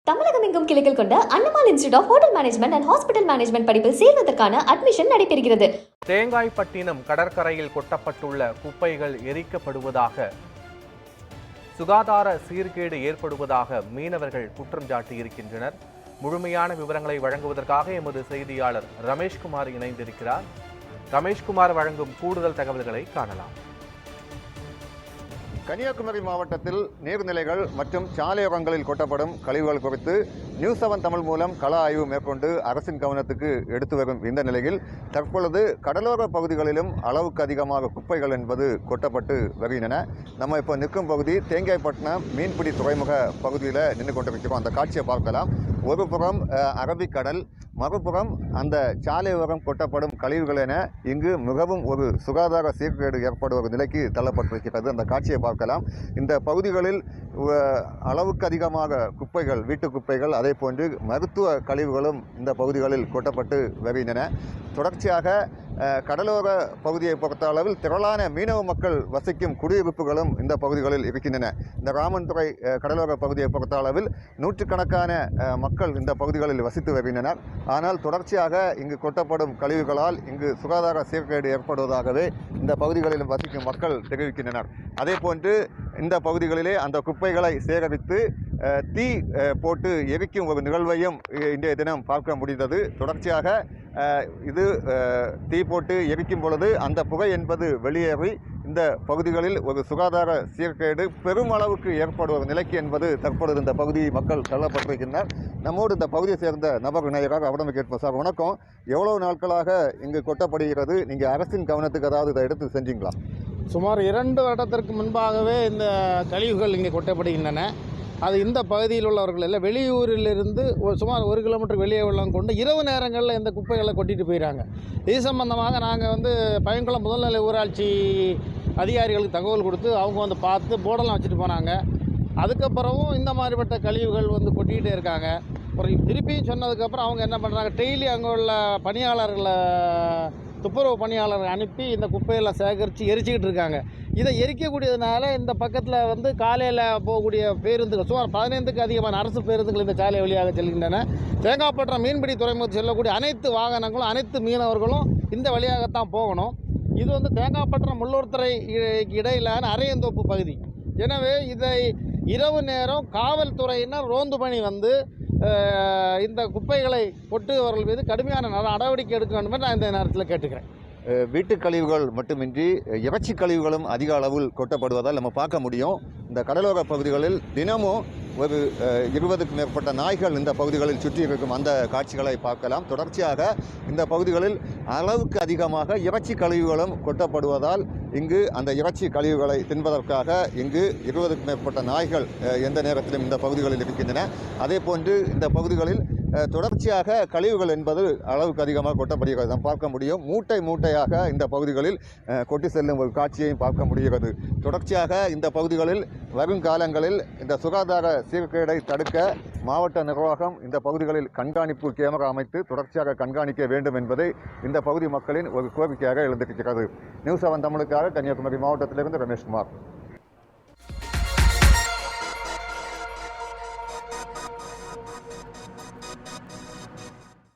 தமிழகம் எங்கும் கிளைகள் கொண்ட Annamal institute of hotel management and hospital management படிப்பில் சேர்வதற்கான அட்மிஷன் நடைபெறுகிறது. தேங்காய்பட்டினம் கடற்கரையில் கொட்டப்பட்டுள்ள குப்பைகள் எரிக்கப்படுவதாக சுகாதார சீர்கேடு ஏற்படுவதாக மீனவர்கள் குற்றம் சாட்டியிருக்கின்றனர். முழுமையான விவரங்களை வழங்குவதற்காக எமது செய்தியாளர் ரமேஷ்குமார் இணைந்திருக்கிறார். ரமேஷ்குமார் வழங்கும் கூடுதல் தகவல்களை காணலாம். கன்னியாகுமரி மாவட்டத்தில் நீர்நிலைகள் மற்றும் சாலையோரங்களில் கொட்டப்படும் கழிவுகள் குறித்து நியூஸ் 7 தமிழ் மூலம் கள ஆய்வு மேற்கொண்டு அரசின் கவனத்துக்கு எடுத்து வரும் இந்த நிலையில் தற்பொழுது கடலோர பகுதிகளிலும் அளவுக்கு அதிகமாக குப்பைகள் என்பது கொட்டப்பட்டு வருகின்றன. நம்ம இப்போ நிற்கும் பகுதி தேங்காய்பட்டினம் மீன்பிடி துறைமுக பகுதியில் நின்று கொண்டிருக்கிறோம். அந்த காட்சியை பார்க்கலாம். ஒரு புறம் அரபிக்கடல், மறுபுறம் அந்த சாலையோரம் கொட்டப்படும் கழிவுகள் என இங்கு மிகவும் ஒரு சுகாதார சீர்கேடு ஏற்படும் ஒரு நிலைக்கு தள்ளப்பட்டிருக்கிறது. அந்த காட்சியை பார்க்கலாம். இந்த பகுதிகளில் அளவுக்கு அதிகமாக குப்பைகள், வீட்டு குப்பைகள், அதே போன்று மருத்துவ கழிவுகளும் இந்த பகுதிகளில் கொட்டப்பட்டு வருகின்றன. தொடர்ச்சியாக கடலோர பகுதியை பொறுத்த அளவில் திரளான மீனவ மக்கள் வசிக்கும் குடியிருப்புகளும் இந்த பகுதிகளில் இருக்கின்றன. இந்த ராமன்துறை கடலோர பகுதியை பொறுத்த அளவில் நூற்றுக்கணக்கான மக்கள் இந்த பகுதிகளில் வசித்து வருகின்றனர். ஆனால் தொடர்ச்சியாக இங்கு கொட்டப்படும் கழிவுகளால் இங்கு சுகாதார சீர்கேடு ஏற்படுவதாகவே இந்த பகுதிகளில் வசிக்கும் மக்கள் தெரிவிக்கின்றனர். அதே போன்று இந்த பகுதிகளிலே அந்த குப்பைகளை சேகரித்து தீ போட்டு எரிக்கும் ஒரு நிகழ்வையும் இன்றைய தினம் பார்க்க முடிந்தது. தொடர்ச்சியாக இது தீ போட்டு எரிக்கும் பொழுது அந்த புகை என்பது வெளியேறி இந்த பகுதிகளில் ஒரு சுகாதார சீர்கேடு பெருமளவுக்கு ஏற்படுவது நிலைக்கு என்பது தற்பொழுது இந்த பகுதி மக்கள் தள்ளப்பட்டிருக்கின்றனர். நம்மோடு இந்த பகுதியை சேர்ந்த நபர் இணையராக அவரிடம் கேட்போம். சார் வணக்கம். எவ்வளவு நாட்களாக இங்கு கொட்டப்படுகிறது? நீங்கள் அரசின் கவனத்துக்கு ஏதாவது இதை எடுத்து செஞ்சீங்களா? சுமார் 2 வருடத்திற்கு முன்பாகவே இந்த கழிவுகள் இங்கே கொட்டப்படுகின்றன. அது இந்த பகுதியில் உள்ளவர்கள் இல்லை, வெளியூரிலிருந்து சுமார் 1 கிலோமீட்டர் வெளியே உள்ளவங்க கொண்டு இரவு நேரங்களில் இந்த குப்பைகளை கொட்டிட்டு போயிடறாங்க. இது சம்பந்தமாக நாங்கள் பையன்குளம் முதல்நிலை ஊராட்சி அதிகாரிகளுக்கு தகவல் கொடுத்து அவங்க பார்த்து போர்டெல்லாம் வச்சுட்டு போனாங்க. அதுக்கப்புறமும் இந்த மாதிரிப்பட்ட கழிவுகள் கொட்டிக்கிட்டே இருக்காங்க. அப்புறம் திருப்பியும் சொன்னதுக்கப்புறம் அவங்க என்ன பண்ணுறாங்க, டெய்லி அங்கே உள்ள பணியாளர்களை, துப்புரவு பணியாளர்கள் அனுப்பி இந்த குப்பையெல்லாம் சேகரித்து எரிச்சிக்கிட்டு இருக்காங்க. இதை எரிக்கக்கூடியதுனால இந்த பக்கத்தில் காலையில் போகக்கூடிய பேருந்துகள், சுமார் 15க்கு அதிகமான அரசு பேருந்துகள் இந்த சாலை வழியாக செல்கின்றன. தேங்காய்பட்டினம் மீன்பிடி துறைமுகத்தில் செல்லக்கூடிய அனைத்து வாகனங்களும், அனைத்து மீனவர்களும் இந்த வழியாகத்தான் போகணும். இது தேங்காய்பட்டினம் முள்ளூர்துறை இடையிலான அரையந்தோப்பு பகுதி. எனவே இதை இரவு நேரம் காவல்துறையினர் ரோந்து பணி இந்த குப்பைகளை கொட்டுபவர்கள் மீது கடுமையான நடவடிக்கை எடுக்க வேண்டும் என்று நான் இந்த நேரத்தில் கேட்டுக்கிறேன். வீட்டு கழிவுகள் மட்டுமின்றி இறைச்சி கழிவுகளும் அதிக அளவில் கொட்டப்படுவதால் நம்ம பார்க்க முடியும். இந்த கடலோர பகுதிகளில் தினமும் ஒரு 20க்கும் மேற்பட்ட நாய்கள் இந்த பகுதிகளில் சுற்றி இருக்கும் அந்த காட்சிகளை பார்க்கலாம். தொடர்ச்சியாக இந்த பகுதிகளில் அளவுக்கு அதிகமாக இறைச்சி கழிவுகளும் கொட்டப்படுவதால் இங்கு அந்த இறைச்சி கழிவுகளை தின்பதற்காக இங்கு 20க்கும் மேற்பட்ட நாய்கள் எந்த நேரத்திலும் இந்த பகுதிகளில் இருக்கின்றன. அதே போன்று இந்த பகுதிகளில் தொடர்ச்சியாக கழிவுகள் என்பது அளவுக்கு அதிகமாக கொட்டப்படுகிறது. நாம் பார்க்க முடியும். மூட்டை மூட்டையாக இந்த பகுதிகளில் கொட்டி செல்லும் ஒரு காட்சியையும் பார்க்க முடிகிறது. தொடர்ச்சியாக இந்த பகுதிகளில் வருங்காலங்களில் இந்த சுகாதார சீர்கேடை தடுக்க மாவட்ட நிர்வாகம் இந்த பகுதிகளில் கண்காணிப்பு கேமரா அமைத்து தொடர்ச்சியாக கண்காணிக்க வேண்டும் என்பதை இந்த பகுதி மக்களின் ஒரு கோரிக்கையாக எழுந்திருக்கிறது. நியூஸ் 7 தமிழுக்காக கன்னியாகுமரி மாவட்டத்திலிருந்து ரமேஷ்குமார்.